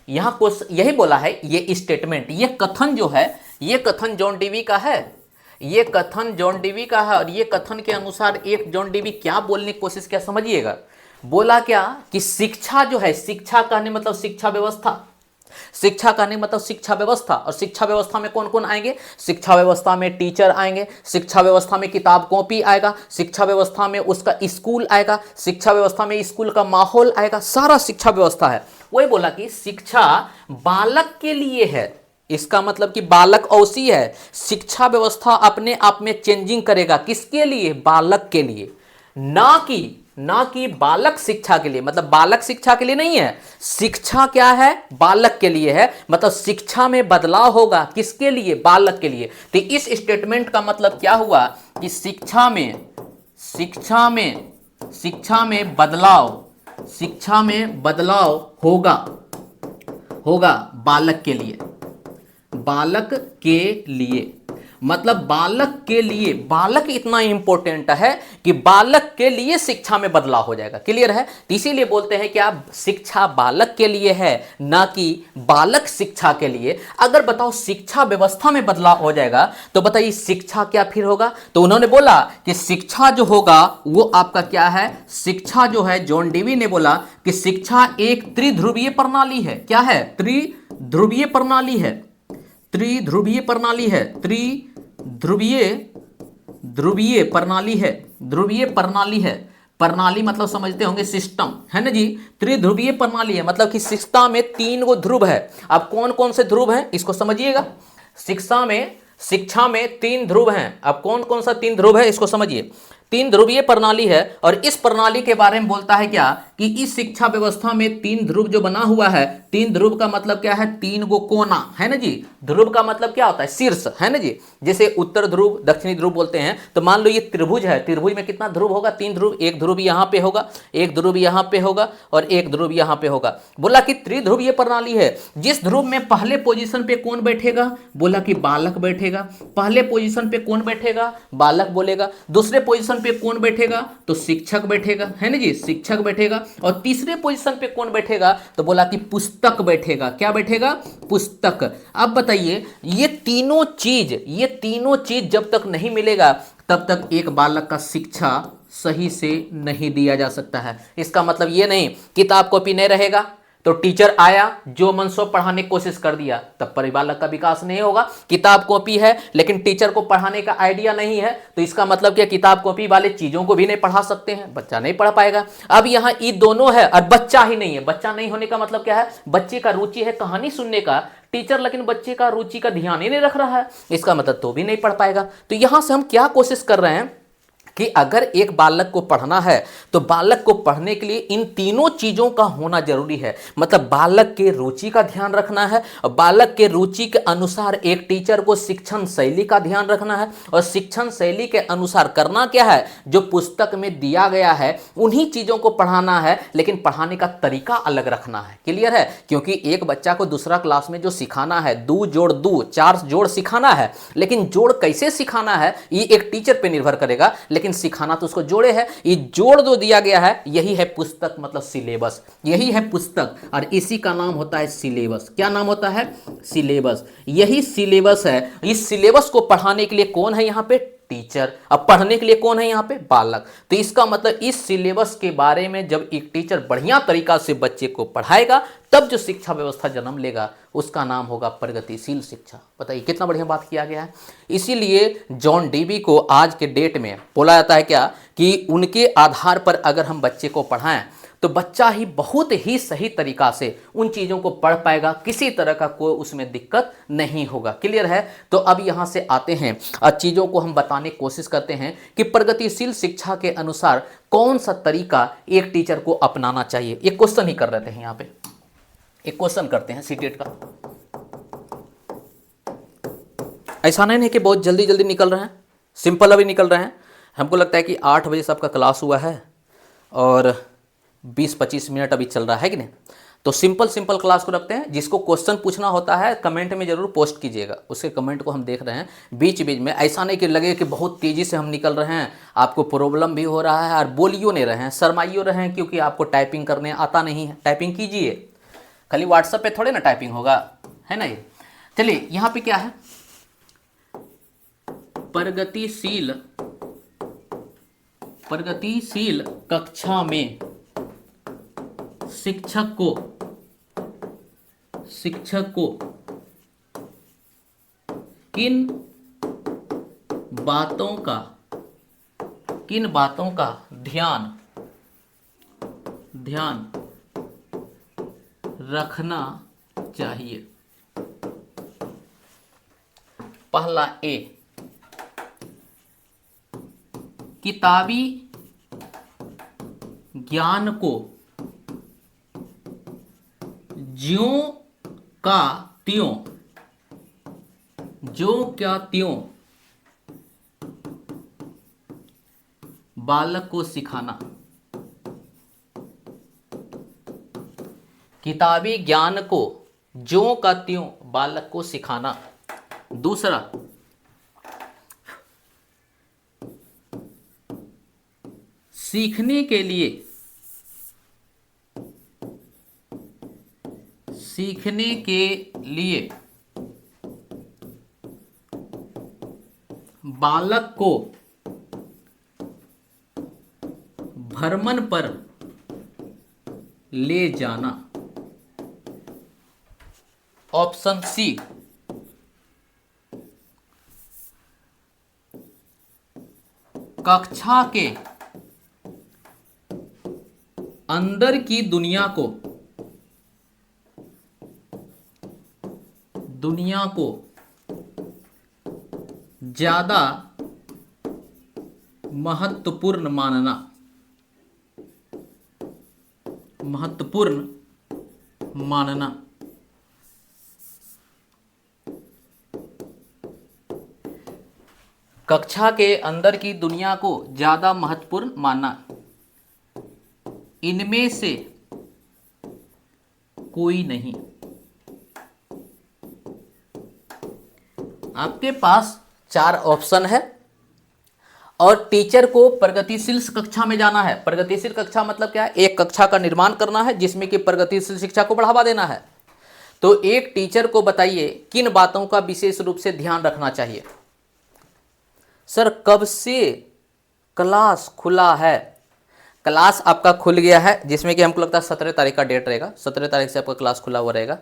A: यहां कुछ यही बोला है, ये स्टेटमेंट, ये कथन जो है, ये कथन जॉन डीवी का है, ये कथन जॉन डीवी का है। और ये कथन के अनुसार एक जॉन डीवी क्या बोलने की कोशिश किया समझिएगा। बोला क्या कि शिक्षा जो है, शिक्षा कहने मतलब शिक्षा व्यवस्था, शिक्षा कहने मतलब शिक्षा व्यवस्था। और शिक्षा व्यवस्था में कौन कौन आएंगे, शिक्षा व्यवस्था में टीचर आएंगे, शिक्षा व्यवस्था में किताब कॉपी आएगा, शिक्षा व्यवस्था में उसका स्कूल आएगा, शिक्षा व्यवस्था में स्कूल का माहौल आएगा, सारा शिक्षा व्यवस्था है। वही बोला कि शिक्षा बालक के लिए है, इसका मतलब कि बालक औसी है। शिक्षा व्यवस्था अपने आप में चेंजिंग करेगा, किसके लिए, बालक के लिए, ना कि बालक शिक्षा के लिए। मतलब बालक शिक्षा के लिए नहीं है, शिक्षा क्या है, बालक के लिए है। मतलब शिक्षा में बदलाव होगा, किसके लिए, बालक के लिए। तो इस स्टेटमेंट का मतलब क्या हुआ कि शिक्षा में बदलाव होगा बालक के लिए, बालक के लिए। मतलब बालक के लिए, बालक इतना इंपॉर्टेंट है कि बालक के लिए शिक्षा में बदलाव हो जाएगा। क्लियर है? तो इसीलिए बोलते हैं कि आप शिक्षा बालक के लिए है, ना कि बालक शिक्षा के लिए। अगर बताओ शिक्षा व्यवस्था में बदलाव हो जाएगा तो बताइए शिक्षा क्या फिर होगा। तो उन्होंने बोला कि शिक्षा जो होगा वो आपका क्या है, शिक्षा जो है, जॉन डीवी ने बोला कि शिक्षा एक त्रिध्रुवीय प्रणाली है। क्या है, त्रिध्रुवीय प्रणाली है, त्रिध्रुवीय प्रणाली है, ध्रुवीय प्रणाली है, ध्रुवीय प्रणाली है। प्रणाली मतलब समझते होंगे सिस्टम, है ना जी। त्रिध्रुवीय प्रणाली है मतलब कि शिक्षा में 3 गो ध्रुव है। अब कौन कौन से ध्रुव हैं इसको समझिएगा। शिक्षा में 3 ध्रुव हैं। अब कौन कौन सा 3 ध्रुव है इसको समझिए। 3 ध्रुवीय प्रणाली है और इस प्रणाली के बारे में बोलता है क्या कि इस शिक्षा व्यवस्था में 3 ध्रुव जो बना हुआ है, 3 ध्रुव का मतलब क्या है, 3 गो कोना, है ना जी। ध्रुव का मतलब क्या होता है, शीर्ष, है ना जी। जैसे उत्तर ध्रुव, दक्षिणी ध्रुव बोलते हैं। तो मान लो ये त्रिभुज है, त्रिभुज में कितना ध्रुव होगा, 3 ध्रुव। एक ध्रुव यहां पे होगा, एक ध्रुव यहां पे होगा और एक ध्रुव यहां पे होगा। बोला कि त्रिध्रुवीय प्रणाली है। जिस ध्रुव में पहले पोजीशन पे कौन बैठेगा, बोला कि बालक बैठेगा। पहले पोजीशन पे कौन बैठेगा, बालक बोलेगा। दूसरे पोजीशन पे कौन बैठेगा, तो शिक्षक बैठेगा, है ना जी, शिक्षक बैठेगा। और तीसरे पोजीशन पे कौन बैठेगा, तो बोला कि पुस्तक बैठेगा। क्या बैठेगा, पुस्तक। अब बताइए ये तीनों चीज जब तक नहीं मिलेगा तब तक एक बालक का शिक्षा सही से नहीं दिया जा सकता है। इसका मतलब ये नहीं किताब कॉपी नहीं रहेगा तो टीचर आया जो मन सो पढ़ाने की कोशिश कर दिया, तब पर बालक का विकास नहीं होगा। किताब कॉपी है लेकिन टीचर को पढ़ाने का आइडिया नहीं है, तो इसका मतलब क्या किताब कॉपी वाले चीजों को भी नहीं पढ़ा सकते हैं, बच्चा नहीं पढ़ पाएगा। अब यहाँ ये दोनों है और बच्चा ही नहीं है। बच्चा नहीं होने का मतलब क्या है, बच्चे का रुचि है कहानी सुनने का, टीचर लेकिन बच्चे का रुचि का ध्यान ही नहीं रख रहा है, इसका मतलब तो भी नहीं पढ़ पाएगा। तो यहां से हम क्या कोशिश कर रहे हैं कि अगर एक बालक को पढ़ना है तो बालक को पढ़ने के लिए इन तीनों चीजों का होना जरूरी है। मतलब बालक के रुचि का ध्यान रखना है और बालक के रुचि के अनुसार एक टीचर को शिक्षण शैली का ध्यान रखना है और शिक्षण शैली के अनुसार करना क्या है, जो पुस्तक में दिया गया है उन्हीं चीजों को पढ़ाना है, लेकिन पढ़ाने का तरीका अलग रखना है। क्लियर है? क्योंकि एक बच्चा को दूसरा क्लास में जो सिखाना है 2 जोड़ 2 4 जोड़ सिखाना है, लेकिन जोड़ कैसे सिखाना है ये एक टीचर पे निर्भर करेगा। लेकिन सिखाना तो उसको जोड़े है। ये जोड़ जो दिया गया है यही है पुस्तक, मतलब सिलेबस, यही है पुस्तक, और इसी का नाम होता है सिलेबस। क्या नाम होता है? सिलेबस। यही सिलेबस है। इस सिलेबस को पढ़ाने के लिए कौन है यहाँ पे? टीचर। अब पढ़ने के लिए कौन है यहाँ पे? बालक। तो इसका मतलब इस सिलेबस के बारे में जब एक टीचर बढ़िया तरीका से बच्चे को पढ़ाएगा तब जो शिक्षा व्यवस्था जन्म लेगा उसका नाम होगा प्रगतिशील शिक्षा। बताइए कितना बढ़िया बात किया गया है। इसीलिए जॉन डीवी को आज के डेट में बोला जाता है क्या, कि उनके आधार पर अगर हम बच्चे को पढ़ाएं तो बच्चा ही बहुत ही सही तरीका से उन चीज़ों को पढ़ पाएगा, किसी तरह का कोई उसमें दिक्कत नहीं होगा। क्लियर है? तो अब यहाँ से आते हैं चीज़ों को हम बताने की कोशिश करते हैं कि प्रगतिशील शिक्षा के अनुसार कौन सा तरीका एक टीचर को अपनाना चाहिए। एक क्वेश्चन ही कर रहे थे यहाँ पे, एक क्वेश्चन करते हैं सीटेट का। ऐसा नहीं है कि बहुत जल्दी जल्दी निकल रहे हैं, सिंपल अभी निकल रहे हैं। हमको लगता है कि 8 बजे से आपका क्लास हुआ है और 20-25 मिनट अभी चल रहा है कि नहीं। तो सिंपल क्लास को रखते हैं। जिसको क्वेश्चन पूछना होता है कमेंट में जरूर पोस्ट कीजिएगा, उसके कमेंट को हम देख रहे हैं बीच बीच में। ऐसा नहीं कि लगे कि बहुत तेज़ी से हम निकल रहे हैं, आपको प्रॉब्लम भी हो रहा है और बोलियो नहीं रहे हैं, शर्माइयो रहे हैं क्योंकि आपको टाइपिंग करने आता नहीं है। टाइपिंग कीजिए, खाली व्हाट्सएप पे थोड़े ना टाइपिंग होगा, है ना। ये चलिए यहाँ पे क्या है, प्रगतिशील कक्षा में शिक्षक को किन बातों का ध्यान रखना चाहिए। पहला ए, किताबी ज्ञान को ज्यों का त्यों बालक को सिखाना। किताबी ज्ञान को ज्यों का त्यों बालक को सिखाना। दूसरा, सीखने के लिए बालक को भ्रमण पर ले जाना। ऑप्शन सी, कक्षा के अंदर की दुनिया को ज्यादा महत्वपूर्ण मानना। कक्षा के अंदर की दुनिया को ज्यादा महत्वपूर्ण मानना। इनमें से कोई नहीं। आपके पास 4 ऑप्शन है और टीचर को प्रगतिशील कक्षा में जाना है। प्रगतिशील कक्षा मतलब क्या है? एक कक्षा का निर्माण करना है जिसमें कि प्रगतिशील शिक्षा को बढ़ावा देना है। तो एक टीचर को बताइए किन बातों का विशेष रूप से ध्यान रखना चाहिए। सर कब से क्लास खुला है? क्लास आपका खुल गया है, जिसमें कि हमको लगता है 17 तारीख का डेट रहेगा। 17 तारीख से आपका क्लास खुला हुआ रहेगा।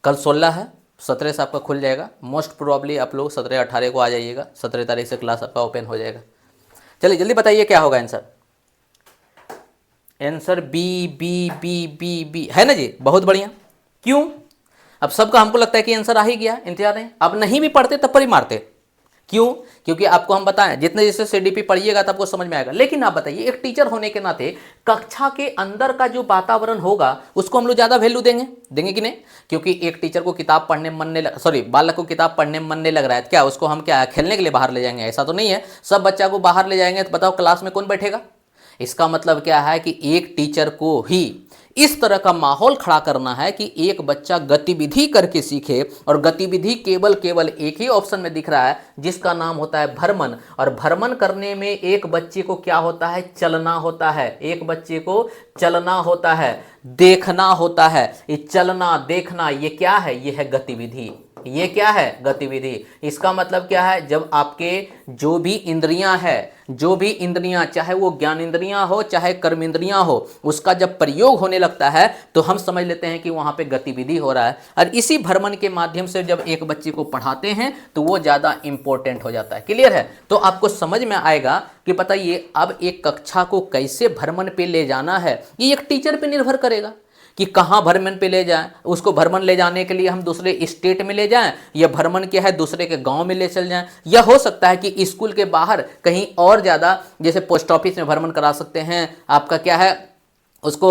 A: कल 16 है, 17 से आपका खुल जाएगा। मोस्ट प्रोबेबली आप लोग 17-18 को आ जाइएगा। 17 तारीख से क्लास आपका ओपन हो जाएगा। चलिए जल्दी बताइए क्या होगा आंसर। आंसर बी है ना जी, बहुत बढ़िया। क्यों? अब सबका हमको लगता है कि आंसर आ ही गया, इंतजार नहीं। अब नहीं भी पढ़ते तब पर ही मारते। क्यों? क्योंकि आपको हम बताएं जितने जैसे सीडीपी पढ़िएगा तब आपको समझ में आएगा। लेकिन आप बताइए एक टीचर होने के नाते कक्षा के अंदर का जो वातावरण होगा उसको हम लोग ज़्यादा वैल्यू देंगे कि नहीं? क्योंकि एक टीचर को किताब पढ़ने में मन नहीं बालक को किताब पढ़ने में मन नहीं लग रहा है, क्या उसको हम क्या खेलने के लिए बाहर ले जाएंगे? ऐसा तो नहीं है। सब बच्चा को बाहर ले जाएंगे तो बताओ क्लास में कौन बैठेगा? इसका मतलब क्या है कि एक टीचर को ही इस तरह का माहौल खड़ा करना है कि एक बच्चा गतिविधि करके सीखे, और गतिविधि केवल केवल एक ही ऑप्शन में दिख रहा है जिसका नाम होता है भ्रमण। और भ्रमण करने में एक बच्चे को क्या होता है, चलना होता है, एक बच्चे को चलना होता है, देखना होता है। ये चलना देखना ये क्या है, ये है गतिविधि। ये क्या है, गतिविधि। इसका मतलब क्या है, जब आपके जो भी इंद्रियां है, जो भी इंद्रियां, चाहे वो ज्ञान इंद्रियां हो चाहे कर्म इंद्रियां हो, उसका जब प्रयोग होने लगता है तो हम समझ लेते हैं कि वहां पे गतिविधि हो रहा है। और इसी भ्रमण के माध्यम से जब एक बच्चे को पढ़ाते हैं तो वो ज्यादा इंपॉर्टेंट हो जाता है। क्लियर है? तो आपको समझ में आएगा कि बताइए अब एक कक्षा को कैसे भ्रमण पे ले जाना है, ये एक टीचर पे निर्भर करेगा कि कहाँ भ्रमण पे ले जाएं। उसको भ्रमण ले जाने के लिए हम दूसरे स्टेट में ले जाएं, या भ्रमण क्या है दूसरे के गांव में ले चल जाएं, या हो सकता है कि स्कूल के बाहर कहीं और ज़्यादा, जैसे पोस्ट ऑफिस में भ्रमण करा सकते हैं, आपका क्या है उसको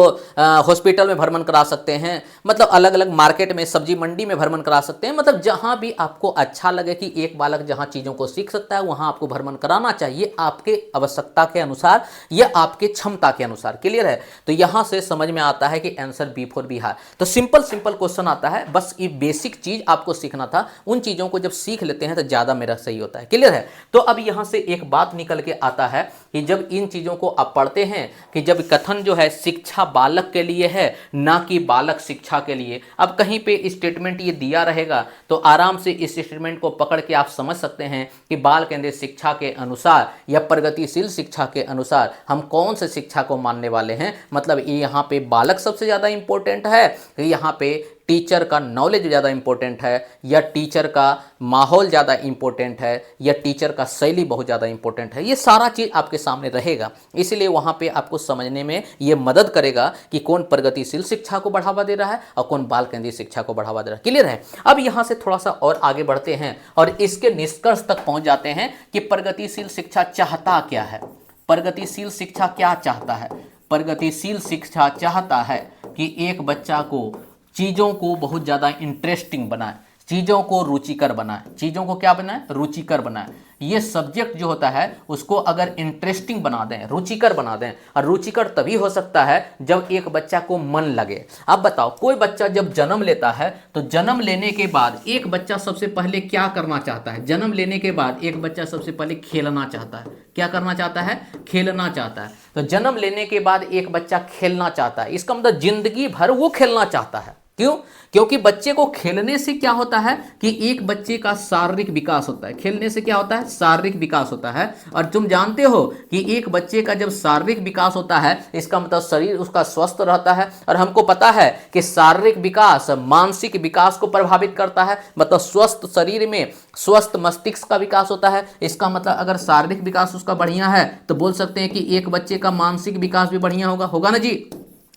A: हॉस्पिटल में भ्रमण करा सकते हैं, मतलब अलग अलग मार्केट में, सब्जी मंडी में भ्रमण करा सकते हैं। मतलब जहां भी आपको अच्छा लगे कि एक बालक जहां चीज़ों को सीख सकता है वहां आपको भ्रमण कराना चाहिए, आपके आवश्यकता के अनुसार या आपके क्षमता के अनुसार। क्लियर है? तो यहां से समझ में आता है कि आंसर बी फॉर बिहार। तो सिंपल सिंपल क्वेश्चन आता है, बस ये बेसिक चीज आपको सीखना था। उन चीज़ों को जब सीख लेते हैं तो ज़्यादा मेरा सही होता है। क्लियर है? तो अब यहां से एक बात निकल के आता है कि जब इन चीज़ों को आप पढ़ते हैं कि जब कथन जो है शिक्षा बालक के लिए है ना कि बालक शिक्षा के लिए, अब कहीं पे स्टेटमेंट ये दिया रहेगा तो आराम से इस स्टेटमेंट को पकड़ के आप समझ सकते हैं कि बाल केंद्रित शिक्षा के अनुसार या प्रगतिशील शिक्षा के अनुसार हम कौन से शिक्षा को मानने वाले हैं। मतलब ये यहाँ पे बालक सबसे ज़्यादा इंपॉर्टेंट है, यहाँ पे टीचर का नॉलेज ज़्यादा इंपॉर्टेंट है, या टीचर का माहौल ज़्यादा इंपॉर्टेंट है, या टीचर का शैली बहुत ज़्यादा इंपॉर्टेंट है। ये सारा चीज़ आपके सामने रहेगा, इसलिए वहाँ पे आपको समझने में ये मदद करेगा कि कौन प्रगतिशील शिक्षा को बढ़ावा दे रहा है और कौन बाल केंद्रित शिक्षा को बढ़ावा दे रहा है। क्लियर है? अब यहाँ से थोड़ा सा और आगे बढ़ते हैं और इसके निष्कर्ष तक पहुँच जाते हैं कि प्रगतिशील शिक्षा चाहता क्या है। प्रगतिशील शिक्षा क्या चाहता है? प्रगतिशील शिक्षा चाहता है कि एक बच्चा को चीज़ों को बहुत ज़्यादा इंटरेस्टिंग बनाए, चीज़ों को रुचिकर बनाए। चीज़ों को क्या बनाए? रुचिकर बनाए। ये सब्जेक्ट जो होता है उसको अगर इंटरेस्टिंग बना दें, रुचिकर बना दें, और रुचिकर तभी हो सकता है जब एक बच्चा को मन लगे। अब बताओ, कोई बच्चा जब जन्म लेता है तो जन्म लेने के बाद एक बच्चा सबसे पहले क्या करना चाहता है? जन्म लेने के बाद एक बच्चा सबसे पहले खेलना चाहता है। क्या करना चाहता है? खेलना चाहता है। तो जन्म लेने के बाद एक बच्चा खेलना चाहता है, इसका मतलब जिंदगी भर वो खेलना चाहता है। क्यों? क्योंकि बच्चे को खेलने से क्या होता है कि एक बच्चे का शारीरिक विकास होता है। खेलने से क्या होता है? शारीरिक विकास होता है। और तुम जानते हो कि एक बच्चे का जब शारीरिक विकास होता है इसका मतलब शरीर उसका स्वस्थ रहता है। और हमको पता है कि शारीरिक विकास मानसिक विकास को प्रभावित करता है। मतलब स्वस्थ शरीर में स्वस्थ मस्तिष्क का विकास होता है। इसका मतलब अगर शारीरिक विकास उसका बढ़िया है तो बोल सकते हैं कि एक बच्चे का मानसिक विकास भी बढ़िया होगा। होगा ना जी?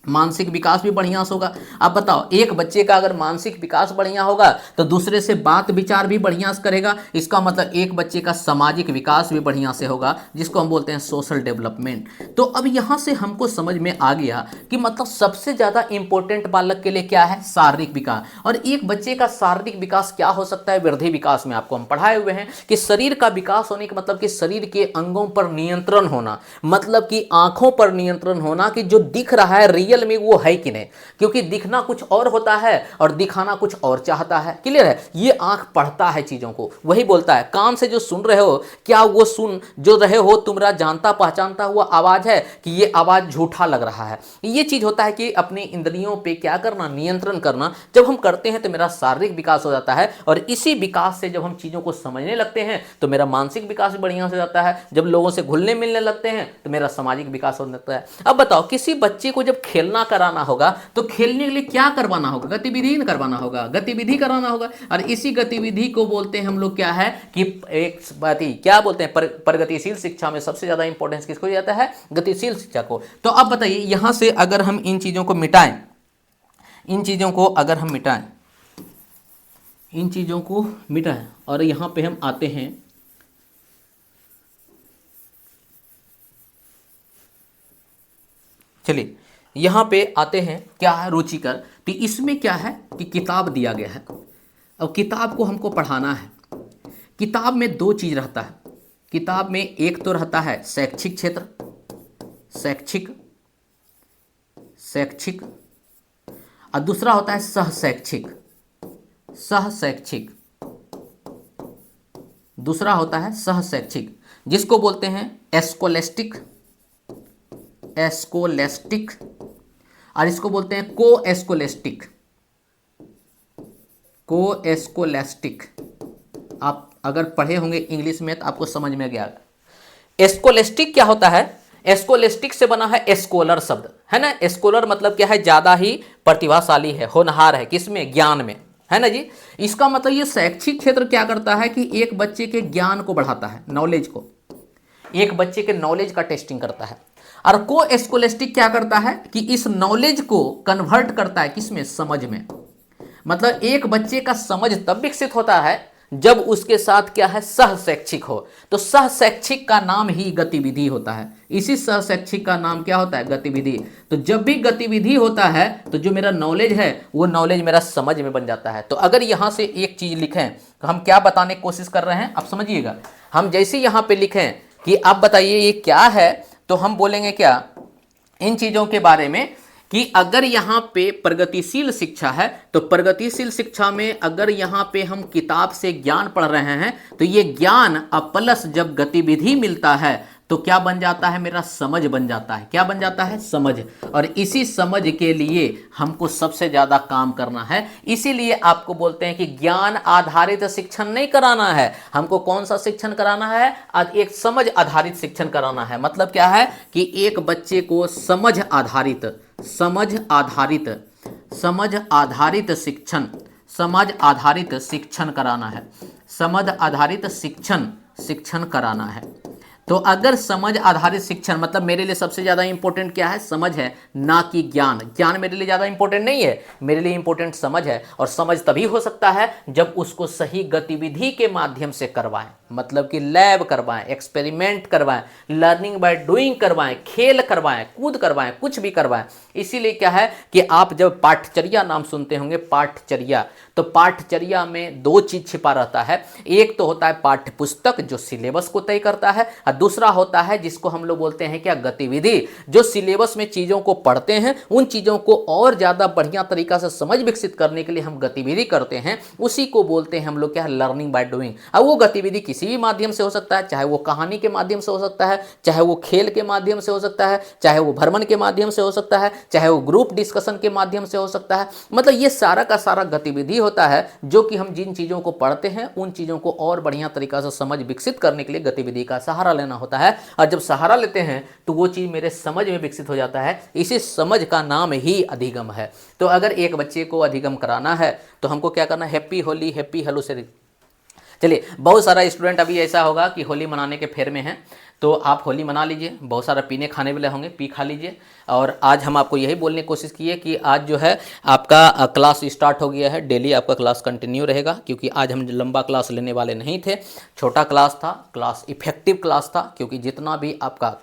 A: मानसिक विकास भी बढ़िया से होगा। अब बताओ, एक बच्चे का अगर मानसिक विकास बढ़िया होगा तो दूसरे से बात विचार भी बढ़िया से करेगा। इसका मतलब एक बच्चे का सामाजिक विकास भी बढ़िया से होगा, जिसको हम बोलते हैं सोशल डेवलपमेंट। तो अब यहाँ से हमको समझ में आ गया कि मतलब सबसे ज़्यादा इंपॉर्टेंट बालक के लिए क्या है? शारीरिक विकास। और एक बच्चे का शारीरिक विकास क्या हो सकता है? वृद्धि विकास में आपको हम पढ़ाए हुए हैं कि शरीर का विकास होने का मतलब कि शरीर के अंगों पर नियंत्रण होना, मतलब कि आंखों पर नियंत्रण होना कि जो दिख रहा है रियल में वो है कि नहीं। क्योंकि दिखना कुछ और होता है और दिखाना कुछ और चाहता है। क्लियर है? ये आंख पढ़ता है चीजों को, वही बोलता है। कान से जो सुन रहे हो, क्या वो सुन जो रहे हो तुम्हारा जानता पहचानता हुआ आवाज है कि ये आवाज झूठा लग रहा है? ये चीज होता है कि अपनी इंद्रियों पे क्या करना? नियंत्रण करना। जब हम करते हैं तो मेरा शारीरिक विकास हो जाता है, और इसी विकास से जब हम चीजों को समझने लगते हैं तो मेरा मानसिक विकास भी बढ़िया से जाता है। जब लोगों से घुलने मिलने लगते हैं तो मेरा सामाजिक विकास हो जाता है। अब बताओ, किसी बच्चे को जब खेलना कराना होगा तो खेलने के लिए क्या करवाना होगा? गतिविधि करवाना होगा, गतिविधि कराना होगा। और इसी गतिविधि को बोलते हैं हम लोग क्या है कि एक बात ही क्या बोलते हैं, प्रगतिशील शिक्षा में सबसे ज्यादा इंपॉर्टेंस किसको दिया जाता है? गतिशील शिक्षा को। तो अब बताइए, यहां से अगर हम इन चीजों को मिटाएं, इन चीजों को अगर हम मिटाएं, इन चीजों को मिटाएं और यहां पे हम आते हैं चलिए यहां पे आते हैं, क्या है? रुचिकर। तो इसमें क्या है कि किताब दिया गया है और किताब को हमको पढ़ाना है। किताब में दो चीज रहता है। किताब में एक तो रहता है शैक्षिक क्षेत्र, शैक्षिक, शैक्षिक, और दूसरा होता है सहशैक्षिक, सहशैक्षिक, दूसरा होता है सहशैक्षिक, जिसको बोलते हैं एस्कोलेस्टिक, एस्कोलेस्टिक, और इसको बोलते हैं को एस्कोलेस्टिक, को एस्कोलेस्टिक। आप अगर पढ़े होंगे इंग्लिश में तो आपको समझ में गया। एस्कोलेस्टिक क्या होता है? एस्कोलेस्टिक से बना है एस्कोलर शब्द, है ना। एस्कोलर मतलब क्या है? ज्यादा ही प्रतिभाशाली है, होनहार है, किसमें? ज्ञान में, है ना जी। इसका मतलब ये शैक्षिक क्षेत्र क्या करता है कि एक बच्चे के ज्ञान को बढ़ाता है, नॉलेज को, एक बच्चे के नॉलेज का टेस्टिंग करता है। और को एस्कोलेस्टिक क्या करता है कि इस नॉलेज को कन्वर्ट करता है किसमें? समझ में। मतलब एक बच्चे का समझ तब विकसित होता है जब उसके साथ क्या है? सहशैक्षिक हो। तो सहशैक्षिक का नाम ही गतिविधि होता है। इसी सहशैक्षिक का नाम क्या होता है? गतिविधि। तो जब भी गतिविधि होता है तो जो मेरा नॉलेज है वो नॉलेज मेरा समझ में बन जाता है। तो अगर यहां से एक चीज लिखें तो हम क्या बताने की कोशिश कर रहे हैं आप समझिएगा। हम जैसे यहां पे लिखें कि आप बताइए ये क्या है, तो हम बोलेंगे क्या इन चीजों के बारे में कि अगर यहाँ पे प्रगतिशील शिक्षा है तो प्रगतिशील शिक्षा में अगर यहाँ पे हम किताब से ज्ञान पढ़ रहे हैं तो ये ज्ञान प्लस जब गतिविधि मिलता है तो क्या बन जाता है? मेरा समझ बन जाता है। क्या बन जाता है? समझ। और इसी समझ के लिए हमको सबसे ज्यादा काम करना है। इसीलिए आपको बोलते हैं कि ज्ञान आधारित शिक्षण नहीं कराना है, हमको कौन सा शिक्षण कराना है? एक समझ आधारित शिक्षण कराना है। मतलब क्या है कि एक बच्चे को समझ आधारित, समझ आधारित, समझ आधारित शिक्षण, समझ आधारित शिक्षण कराना है, समझ आधारित शिक्षण, शिक्षण कराना है। तो अगर समझ आधारित शिक्षण मतलब मेरे लिए सबसे ज्यादा इंपॉर्टेंट क्या है? समझ है, ना कि ज्ञान। ज्ञान मेरे लिए ज्यादा इंपॉर्टेंट नहीं है, मेरे लिए इंपॉर्टेंट समझ है। और समझ तभी हो सकता है जब उसको सही गतिविधि के माध्यम से करवाएं, मतलब कि लैब करवाएं, एक्सपेरिमेंट करवाएं, लर्निंग बाय डूइंग करवाएं, खेल करवाएं, कूद करवाएं, कुछ भी करवाएं। इसीलिए क्या है कि आप जब पाठचर्या नाम सुनते होंगे, पाठचर्या, तो पाठचर्या में दो चीज छिपा रहता है। एक तो होता है पाठ्य पुस्तक जो सिलेबस को तय करता है, और दूसरा होता है जिसको हम लोग बोलते हैं क्या? गतिविधि। जो सिलेबस में चीजों को पढ़ते हैं उन चीजों को और ज्यादा बढ़िया तरीका से समझ विकसित करने के लिए हम गतिविधि करते हैं, उसी को बोलते हैं हम लोग क्या है? Learning by doing. अब वो गतिविधि किसी भी माध्यम से हो सकता है, चाहे वो कहानी के माध्यम से हो सकता है, चाहे वो खेल के माध्यम से हो सकता है, चाहे वो भ्रमण के माध्यम से हो सकता है, चाहे वो ग्रुप डिस्कशन के माध्यम से हो सकता है। मतलब ये सारा का सारा गतिविधि होता है जो कि हम जिन चीजों को पढ़ते हैं उन चीजों को और बढ़िया तरीका से समझ विकसित करने के लिए गतिविधि का सहारा लेना होता है। और जब सहारा लेते हैं तो वो चीज मेरे समझ में विकसित हो जाता है। इसी समझ का नाम ही अधिगम है। तो अगर एक बच्चे को अधिगम कराना है तो हमको क्या करना? हैप्पी होली, हैप्पी हेलो से। चलिए, बहुत सारा स्टूडेंट अभी ऐसा होगा कि होली मनाने के फेर में हैं, तो आप होली मना लीजिए। बहुत सारा पीने खाने वाले होंगे, पी खा लीजिए। और आज हम आपको यही बोलने की कोशिश की है कि आज जो है आपका क्लास स्टार्ट हो गया है। डेली आपका क्लास कंटिन्यू रहेगा, क्योंकि आज हम लंबा क्लास लेने वाले नहीं थे, छोटा क्लास था, क्लास इफेक्टिव क्लास था। क्योंकि जितना भी आपका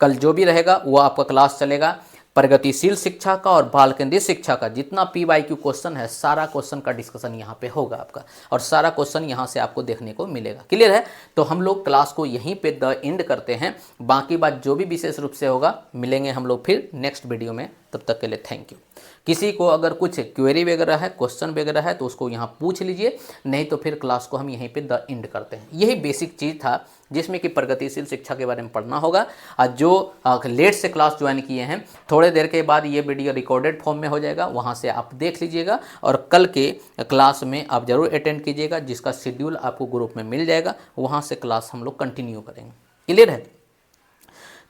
A: कल जो भी रहेगा वो आपका क्लास चलेगा प्रगतिशील शिक्षा का और बाल केंद्रित शिक्षा का। जितना PYQ क्वेश्चन है सारा क्वेश्चन का डिस्कशन यहाँ पे होगा आपका, और सारा क्वेश्चन यहाँ से आपको देखने को मिलेगा। क्लियर है? तो हम लोग क्लास को यहीं पे द एंड करते हैं। बाकी बात जो भी विशेष रूप से होगा मिलेंगे हम लोग फिर नेक्स्ट वीडियो में। तब तक के लिए थैंक यू। किसी को अगर कुछ क्वेरी वगैरह है, क्वेश्चन वगैरह है तो उसको यहाँ पूछ लीजिए, नहीं तो फिर क्लास को हम यहीं पे द एंड करते हैं। यही बेसिक चीज़ था जिसमें कि प्रगतिशील शिक्षा के बारे में पढ़ना होगा। और जो लेट से क्लास ज्वाइन किए हैं, थोड़े देर के बाद ये वीडियो रिकॉर्डेड फॉर्म में हो जाएगा, वहाँ से आप देख लीजिएगा। और कल के क्लास में आप जरूर अटेंड कीजिएगा, जिसका शेड्यूल आपको ग्रुप में मिल जाएगा। वहाँ से क्लास हम लोग कंटिन्यू करेंगे। क्लियर है?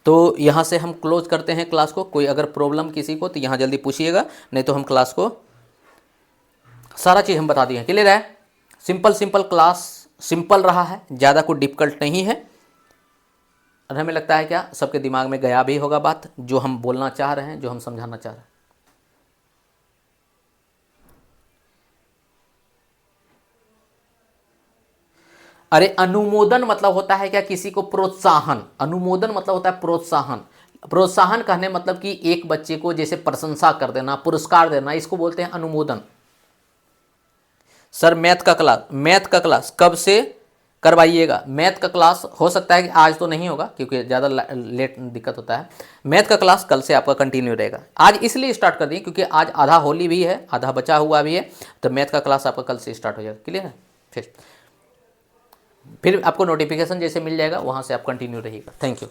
A: तो यहाँ से हम क्लोज करते हैं क्लास को। कोई अगर प्रॉब्लम किसी को तो यहाँ जल्दी पूछिएगा, नहीं तो हम क्लास को सारा चीज़ हम बता दिए। क्लियर है? सिंपल क्लास, सिंपल रहा है, ज़्यादा कुछ डिफिकल्ट नहीं है। और हमें लगता है क्या सबके दिमाग में गया भी होगा बात, जो हम बोलना चाह रहे हैं, जो हम समझाना चाह रहे हैं। अरे अनुमोदन मतलब होता है क्या? किसी को प्रोत्साहन। अनुमोदन मतलब होता है प्रोत्साहन। प्रोत्साहन कहने मतलब कि एक बच्चे को जैसे प्रशंसा कर देना, पुरस्कार देना, इसको बोलते हैं अनुमोदन। सर मैथ का क्लास कब से करवाइएगा। मैथ का क्लास हो सकता है कि आज तो नहीं होगा क्योंकि ज़्यादा लेट दिक्कत होता है। मैथ का क्लास कल से आपका कंटिन्यू रहेगा। आज इसलिए स्टार्ट कर दिए क्योंकि आज आधा होली भी है, आधा बचा हुआ भी है, तो मैथ का क्लास आपका कल से स्टार्ट हो जाएगा। क्लियर है? फिर आपको नोटिफिकेशन जैसे मिल जाएगा वहाँ से आप कंटिन्यू रहिएगा। Thank you.